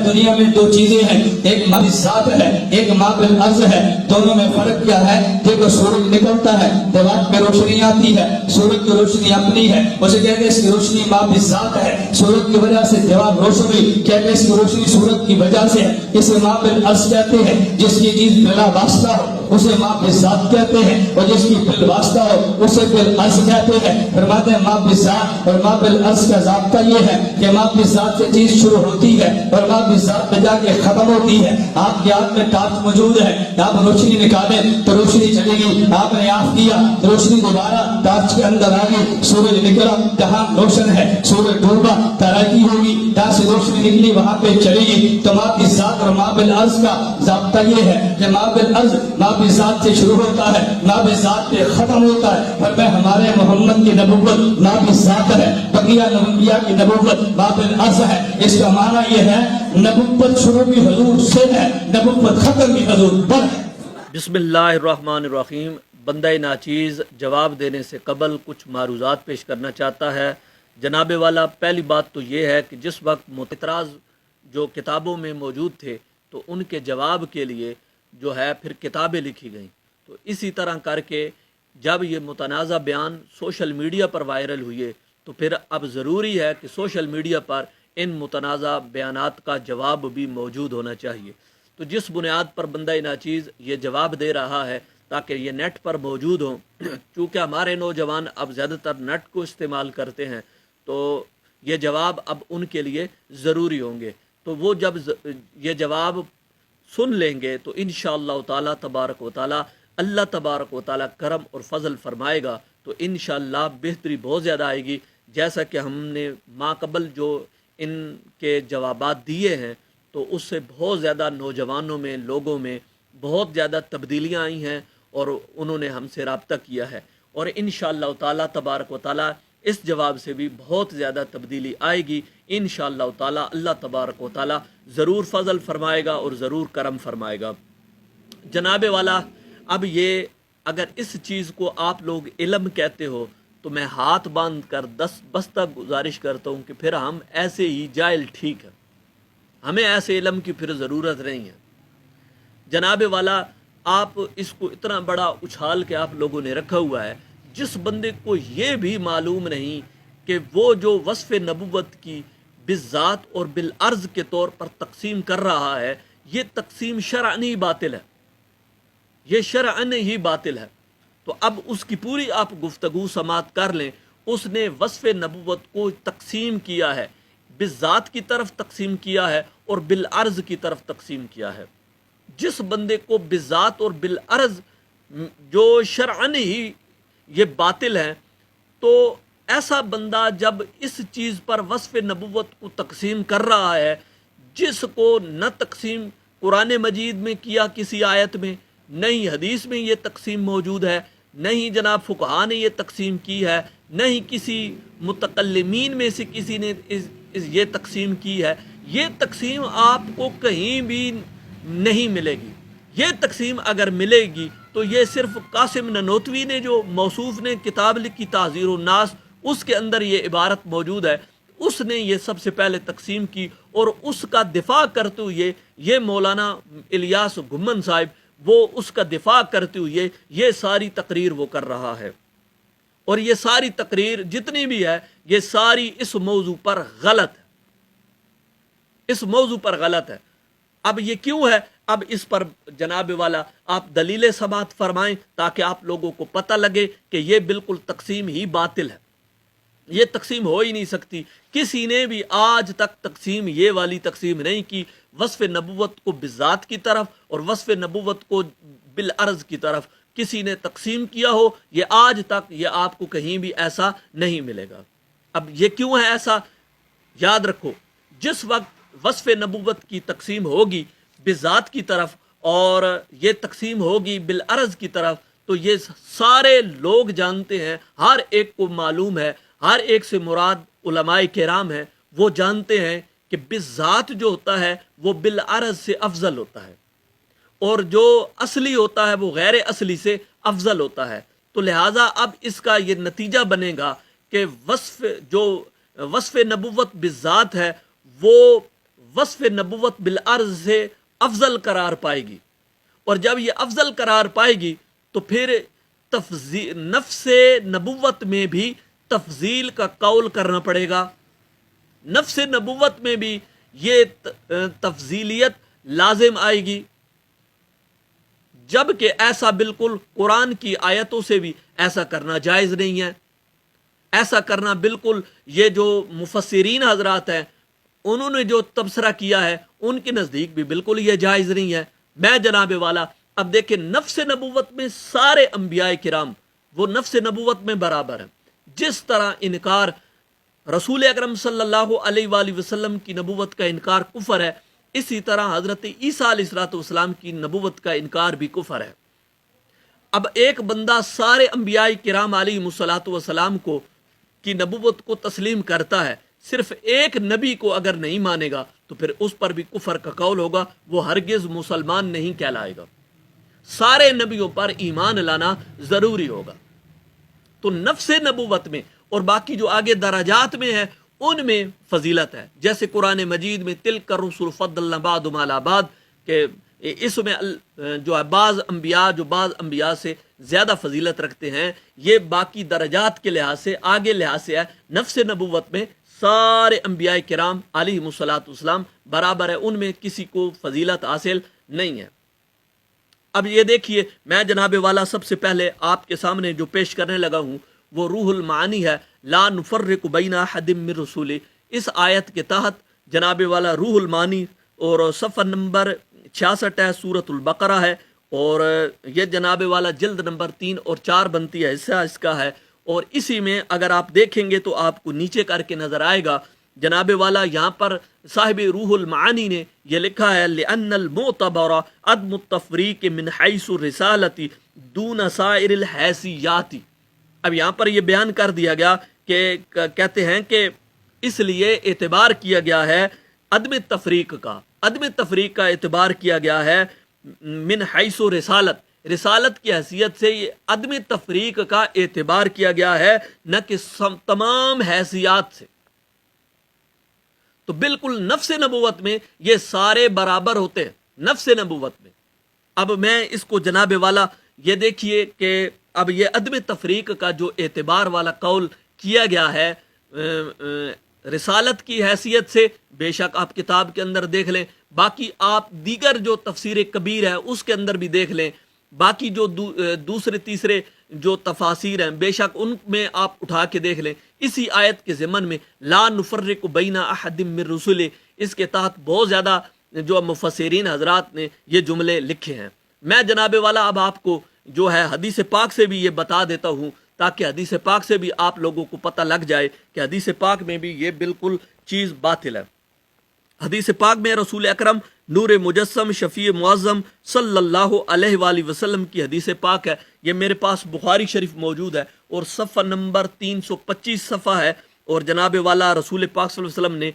دنیا میں دو چیزیں ہیں، ایک ما بالذات ہے، ایک ما بالعرض ہے۔ دونوں میں فرق کیا ہے؟ دیکھو سورج نکلتا ہے، دیوار پہ روشنی آتی ہے، سورج کی روشنی اپنی ہے، اسے کہتے ہیں اس کی روشنی ما بالذات ہے۔ سورج کی وجہ سے دیوار روشن ہوئی، کہتے ہیں اس کی روشنی سورج کی وجہ سے ہے۔ اسے ما بالعرض کہتے ہیں، جس کی چیز بلا واسطہ ہو اسے ما بالذات کہتے ہیں، اور جس کی بال واسطہ ہو اسے بالعرض کہتے ہیں۔ فرماتے ہیں ما بالذات اور ما بالعرض کا ضابطہ یہ ہے کہ ما بالذات سے چیز شروع ہوتی ہے اور ما بالذات پہ جا کے ختم ہوتی ہے۔ آپ کے ہاتھ میں ٹارچ موجود ہے، آپ روشنی نکالیں تو روشنی چلے گی، آپ نے آف کیا تو روشنی دوبارہ ٹارچ کے اندر آ گئی، سورج نکلا کہاں روشن ہے، سورج ڈوبا تاریکی ہوگی، جہاں سے روشنی نکلی وہاں پہ چلے گی۔ تو ما بالذات اور ما بالعرض کا ضابطہ یہ ہے کہ ما بالعرض ما بالذات سے شروع ہوتا ہے، ما بالذات پہ ختم ہوتا ہے۔ اور میں ہمارے محمد کی نبوت ما بالذات ہے، بقیہ انبیاء کی نبوت ما بالعرض ہے۔ اس کا معنی یہ ہے نبوت شروع بھی حضور سے ہے، نبوت ختم بھی حضور پر ہے۔ بسم اللہ الرحمن الرحیم۔ بندہ ناچیز جواب دینے سے قبل کچھ معروضات پیش کرنا چاہتا ہے۔ جناب والا، پہلی بات تو یہ ہے کہ جس وقت اعتراض جو کتابوں میں موجود تھے تو ان کے جواب کے لیے جو ہے پھر کتابیں لکھی گئیں، تو اسی طرح کر کے جب یہ متنازع بیان سوشل میڈیا پر وائرل ہوئے تو پھر اب ضروری ہے کہ سوشل میڈیا پر ان متنازع بیانات کا جواب بھی موجود ہونا چاہیے۔ تو جس بنیاد پر بندہ ناچیز یہ جواب دے رہا ہے تاکہ یہ نیٹ پر موجود ہوں، چونکہ ہمارے نوجوان اب زیادہ تر نیٹ کو استعمال کرتے ہیں تو یہ جواب اب ان کے لیے ضروری ہوں گے۔ تو وہ جب یہ جواب سن لیں گے تو انشاءاللہ تعالیٰ تبارک و تعالیٰ اللہ تبارک و تعالیٰ کرم اور فضل فرمائے گا، تو انشاءاللہ بہتری بہت زیادہ آئے گی۔ جیسا کہ ہم نے ما قبل جو ان کے جوابات دیے ہیں تو اس سے بہت زیادہ نوجوانوں میں، لوگوں میں بہت زیادہ تبدیلیاں آئی ہیں اور انہوں نے ہم سے رابطہ کیا ہے، اور انشاءاللہ تعالیٰ تبارک و تعالیٰ اس جواب سے بھی بہت زیادہ تبدیلی آئے گی۔ انشاءاللہ تعالیٰ اللہ تبارک و تعالیٰ ضرور فضل فرمائے گا اور ضرور کرم فرمائے گا۔ جناب والا، اب یہ اگر اس چیز کو آپ لوگ علم کہتے ہو تو میں ہاتھ باندھ کر بستہ گزارش کرتا ہوں کہ پھر ہم ایسے ہی جاہل ٹھیک ہے، ہمیں ایسے علم کی پھر ضرورت نہیں ہے۔ جناب والا، آپ اس کو اتنا بڑا اچھال کے آپ لوگوں نے رکھا ہوا ہے، جس بندے کو یہ بھی معلوم نہیں کہ وہ جو وصف نبوت کی بالذات اور بالعرض کے طور پر تقسیم کر رہا ہے، یہ تقسیم شرعن ہی باطل ہے، یہ شرعن ہی باطل ہے۔ تو اب اس کی پوری آپ گفتگو سماعت کر لیں۔ اس نے وصف نبوت کو تقسیم کیا ہے، بالذات کی طرف تقسیم کیا ہے اور بالعرض کی طرف تقسیم کیا ہے۔ جس بندے کو بالذات اور بالعرض جو شرعن ہی یہ باطل ہے، تو ایسا بندہ جب اس چیز پر وصف نبوت کو تقسیم کر رہا ہے جس کو نہ تقسیم قرآن مجید میں کیا کسی آیت میں، نہ ہی حدیث میں یہ تقسیم موجود ہے، نہ ہی جناب فقہاء نے یہ تقسیم کی ہے، نہ ہی کسی متکلمین میں سے کسی نے یہ تقسیم کی ہے، یہ تقسیم آپ کو کہیں بھی نہیں ملے گی۔ یہ تقسیم اگر ملے گی تو یہ صرف قاسم ننوتوی نے جو موصوف نے کتاب لکھی تحذیر الناس، اس کے اندر یہ عبارت موجود ہے، اس نے یہ سب سے پہلے تقسیم کی، اور اس کا دفاع کرتے ہوئے یہ مولانا الیاس گھمن صاحب وہ اس کا دفاع کرتے ہوئے یہ ساری تقریر وہ کر رہا ہے، اور یہ ساری تقریر جتنی بھی ہے یہ ساری اس موضوع پر غلط ہے، اس موضوع پر غلط ہے۔ اب یہ کیوں ہے؟ اب اس پر جناب والا آپ دلیل سماعت فرمائیں تاکہ آپ لوگوں کو پتہ لگے کہ یہ بالکل تقسیم ہی باطل ہے، یہ تقسیم ہو ہی نہیں سکتی۔ کسی نے بھی آج تک تقسیم یہ والی تقسیم نہیں کی، وصف نبوت کو بالذات کی طرف اور وصف نبوت کو بالعرض کی طرف کسی نے تقسیم کیا ہو، یہ آج تک یہ آپ کو کہیں بھی ایسا نہیں ملے گا۔ اب یہ کیوں ہے ایسا؟ یاد رکھو، جس وقت وصف نبوت کی تقسیم ہوگی بالذات کی طرف اور یہ تقسیم ہوگی بالعرض کی طرف، تو یہ سارے لوگ جانتے ہیں، ہر ایک کو معلوم ہے، ہر ایک سے مراد علماء کرام ہیں، وہ جانتے ہیں کہ بالذات جو ہوتا ہے وہ بالعرض سے افضل ہوتا ہے، اور جو اصلی ہوتا ہے وہ غیر اصلی سے افضل ہوتا ہے۔ تو لہٰذا اب اس کا یہ نتیجہ بنے گا کہ وصف نبوت بالذات ہے وہ وصف نبوت بالعرض سے افضل قرار پائے گی، اور جب یہ افضل قرار پائے گی تو پھر نفس نبوت میں بھی تفضیل کا قول کرنا پڑے گا، نفس نبوت میں بھی یہ تفضیلیت لازم آئے گی، جبکہ ایسا بالکل قرآن کی آیتوں سے بھی ایسا کرنا جائز نہیں ہے۔ ایسا کرنا بالکل، یہ جو مفسرین حضرات ہیں انہوں نے جو تبصرہ کیا ہے ان کے نزدیک بھی بالکل یہ جائز نہیں ہے۔ میں جناب والا اب دیکھیں، نفس نبوت میں سارے انبیاء کرام وہ نفس نبوت میں برابر ہیں۔ جس طرح انکار رسول اکرم صلی اللہ علیہ وآلہ وسلم کی نبوت کا انکار کفر ہے، اسی طرح حضرت عیسیٰ علیہ السلام کی نبوت کا انکار بھی کفر ہے۔ اب ایک بندہ سارے انبیاء کرام علیہ السلام کو کی نبوت کو تسلیم کرتا ہے، صرف ایک نبی کو اگر نہیں مانے گا تو پھر اس پر بھی کفر کا قول ہوگا، وہ ہرگز مسلمان نہیں کہلائے گا۔ سارے نبیوں پر ایمان لانا ضروری ہوگا۔ تو نفس نبوت میں اور باقی جو آگے درجات میں ہے ان میں فضیلت ہے، جیسے قرآن مجید میں تلک الرسل فضلنا بعضهم علی بعض، کہ اس میں جو ہے بعض انبیاء سے زیادہ فضیلت رکھتے ہیں، یہ باقی درجات کے لحاظ سے آگے لحاظ سے ہے۔ نفس نبوت میں سارے انبیاء کرام علیہ السلام برابر ہے، ان میں کسی کو فضیلت حاصل نہیں ہے۔ اب یہ دیکھیے، میں جناب والا سب سے پہلے آپ کے سامنے جو پیش کرنے لگا ہوں وہ روح المعانی ہے، لا نفرق بین احد من رسولہ۔ اس آیت کے تحت جناب والا روح المعانی اور صفحہ نمبر 66 ہے، سورۃ البقرہ ہے، اور یہ جناب والا جلد نمبر 3 اور 4 بنتی ہے، حصہ اس کا ہے، اور اسی میں اگر آپ دیکھیں گے تو آپ کو نیچے کر کے نظر آئے گا جناب والا یہاں پر صاحب روح المعانی نے یہ لکھا ہے، لأن المعتبر عدم التفریق من حیث الرسالۃ دون سائر الحیثیات۔ اب یہاں پر یہ بیان کر دیا گیا کہ کہتے ہیں کہ اس لیے اعتبار کیا گیا ہے عدم تفریق کا اعتبار کیا گیا ہے من حیث رسالت کی حیثیت سے، یہ عدم تفریق کا اعتبار کیا گیا ہے، نہ کہ تمام حیثیات سے۔ تو بالکل نفس نبوت میں یہ سارے برابر ہوتے ہیں، نفس نبوت میں۔ اب میں اس کو جناب والا یہ دیکھیے کہ اب یہ عدم تفریق کا جو اعتبار والا قول کیا گیا ہے رسالت کی حیثیت سے، بے شک آپ کتاب کے اندر دیکھ لیں، باقی آپ دیگر جو تفسیر کبیر ہے اس کے اندر بھی دیکھ لیں، باقی جو دوسرے تیسرے جو تفاسیر ہیں بے شک ان میں آپ اٹھا کے دیکھ لیں۔ اسی آیت کے ضمن میں لا نفرق بین احد من رسولہ، اس کے تحت بہت زیادہ جو مفسرین حضرات نے یہ جملے لکھے ہیں۔ میں جناب والا اب آپ کو جو ہے حدیث پاک سے بھی یہ بتا دیتا ہوں، تاکہ حدیث پاک سے بھی آپ لوگوں کو پتہ لگ جائے کہ حدیث پاک میں بھی یہ بالکل چیز باطل ہے۔ حدیث پاک میں رسول اکرم نور مجسم شفیع معظم صلی اللہ علیہ وآلہ وسلم کی حدیث پاک ہے، یہ میرے پاس بخاری شریف موجود ہے، اور صفحہ نمبر 325 صفحہ ہے، اور جناب والا رسول پاک صلی اللہ علیہ وسلم نے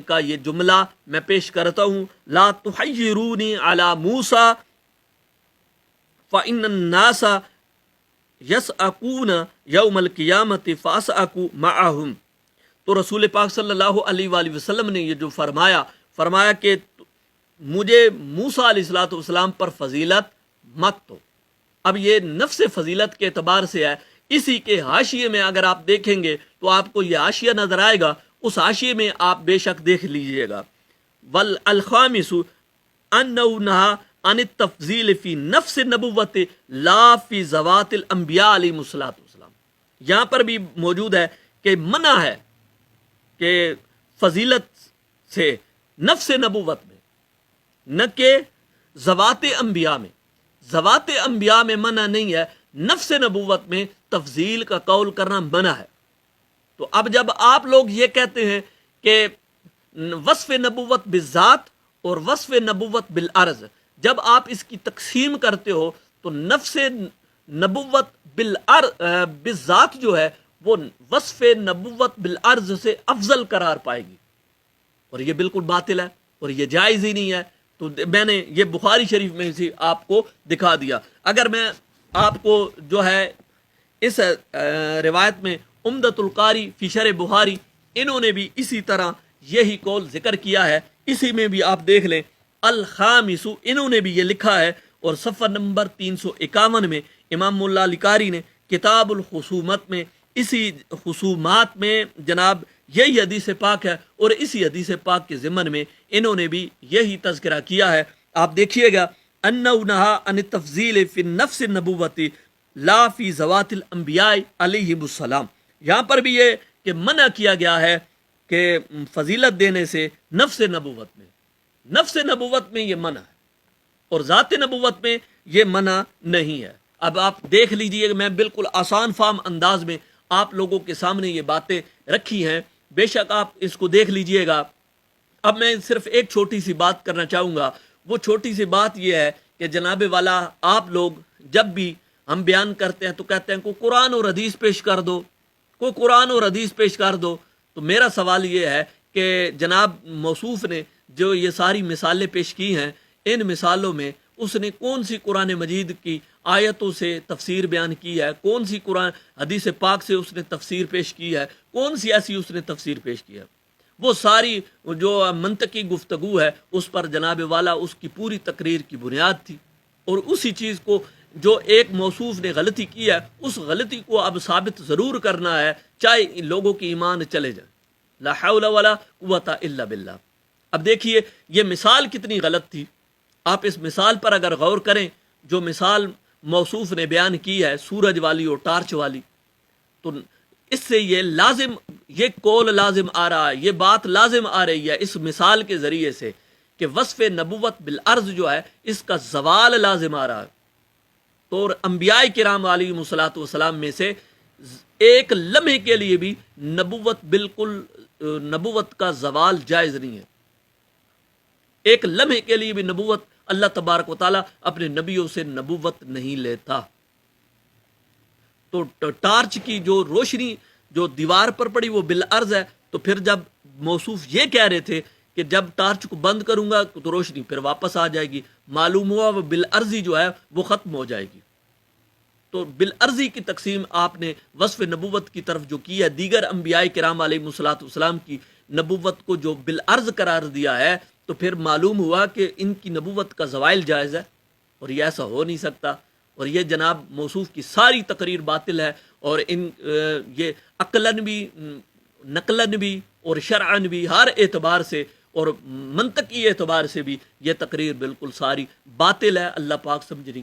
کا یہ جملہ میں پیش کرتا ہوں، لا تحیرونی علی موسیٰ فإن الناس یسعقون یوم القیامت فاسعقوا معہم۔ تو رسول پاک صلی اللہ علیہ وآلہ وسلم نے یہ جو فرمایا کہ مجھے موسیٰ علیہ السلام پر فضیلت مت دو۔ اب یہ نفس فضیلت کے اعتبار سے ہے، اسی کے حاشیے میں اگر آپ دیکھیں گے تو آپ کو یہ حاشیہ نظر آئے گا، اس حاشیے میں آپ بے شک دیکھ لیجئے گا، والخامس انہ نہا عن التفضیل فی نفس نبوت لا فی ذوات الانبیاء علیہ السلام۔ یہاں پر بھی موجود ہے کہ منع ہے کہ فضیلت سے نفس نبوت میں، نہ کہ ذوات انبیاء میں منع نہیں ہے، نفس نبوت میں تفضیل کا قول کرنا منع ہے۔ تو اب جب آپ لوگ یہ کہتے ہیں کہ وصف نبوت بالذات اور وصف نبوت بالعرض، جب آپ اس کی تقسیم کرتے ہو تو نفس نبوت بالذات جو ہے وہ وصف نبوت بالعرض سے افضل قرار پائے گی، اور یہ بالکل باطل ہے اور یہ جائز ہی نہیں ہے۔ تو میں نے یہ بخاری شریف میں سے آپ کو دکھا دیا۔ اگر میں آپ کو جو ہے اس روایت میں عمدۃ القاری فی شرح بخاری، انہوں نے بھی اسی طرح یہی قول ذکر کیا ہے اسی میں بھی آپ دیکھ لیں الخامسو، انہوں نے بھی یہ لکھا ہے، اور صفحہ نمبر 351 میں امام مولا علی قاری نے کتاب الخصومت میں اسی خصومات میں جناب یہی حدیث پاک ہے، اور اسی حدیث پاک کے ضمن میں انہوں نے بھی یہی تذکرہ کیا ہے۔ آپ دیکھیے گا انہ نہا ان التفضیل فی النفس النبوتی لا فی ذوات الانبیاء علیہم السلام، یہاں پر بھی یہ کہ منع کیا گیا ہے کہ فضیلت دینے سے نفس نبوت میں یہ منع ہے، اور ذات نبوت میں یہ منع نہیں ہے۔ اب آپ دیکھ لیجئے، میں بالکل آسان فہم انداز میں آپ لوگوں کے سامنے یہ باتیں رکھی ہیں، بے شک آپ اس کو دیکھ لیجئے گا۔ اب میں صرف ایک چھوٹی سی بات کرنا چاہوں گا، وہ چھوٹی سی بات یہ ہے کہ جناب والا آپ لوگ جب بھی ہم بیان کرتے ہیں تو کہتے ہیں کوئی قرآن اور حدیث پیش کر دو، کوئی قرآن اور حدیث پیش کر دو۔ تو میرا سوال یہ ہے کہ جناب موصوف نے جو یہ ساری مثالیں پیش کی ہیں، ان مثالوں میں اس نے کون سی قرآن مجید کی آیتوں سے تفسیر بیان کی ہے، کون سی قرآن حدیث پاک سے اس نے تفسیر پیش کی ہے، کون سی ایسی اس نے تفسیر پیش کی ہے؟ وہ ساری جو منطقی گفتگو ہے اس پر جناب والا اس کی پوری تقریر کی بنیاد تھی، اور اسی چیز کو جو ایک موصوف نے غلطی کی ہے اس غلطی کو اب ثابت ضرور کرنا ہے، چاہے لوگوں کی ایمان چلے جائیں۔ لا حول ولا قوت الا باللہ۔ اب دیکھیے یہ مثال کتنی غلط تھی، آپ اس مثال پر اگر غور کریں، جو مثال موصوف نے بیان کی ہے سورج والی اور ٹارچ والی، تو اس سے یہ لازم، یہ قول لازم آ رہا ہے، یہ بات لازم آ رہی ہے اس مثال کے ذریعے سے کہ وصف نبوت بالعرض جو ہے اس کا زوال لازم آ رہا ہے۔ تو انبیاء کرام علیہم الصلوۃ والسلام میں سے ایک لمحے کے لیے بھی نبوت، بالکل نبوت کا زوال جائز نہیں ہے، ایک لمحے کے لیے بھی نبوت، اللہ تبارک و تعالیٰ اپنے نبیوں سے نبوت نہیں لیتا۔ تو ٹارچ کی جو روشنی جو دیوار پر پڑی وہ بالعرض ہے، تو پھر جب موصوف یہ کہہ رہے تھے کہ جب ٹارچ کو بند کروں گا تو روشنی پھر واپس آ جائے گی، معلوم ہوا وہ بالعرضی جو ہے وہ ختم ہو جائے گی۔ تو بالعرضی کی تقسیم آپ نے وصف نبوت کی طرف جو کی ہے، دیگر انبیاء کرام علیہ الصلوۃ والسلام کی نبوت کو جو بالعرض قرار دیا ہے، تو پھر معلوم ہوا کہ ان کی نبوت کا زوال جائز ہے، اور یہ ایسا ہو نہیں سکتا، اور یہ جناب موصوف کی ساری تقریر باطل ہے، اور یہ عقلاً بھی، نقلاً بھی اور شرعاً بھی، ہر اعتبار سے اور منطقی اعتبار سے بھی یہ تقریر بالکل ساری باطل ہے۔ اللہ پاک سمجھنی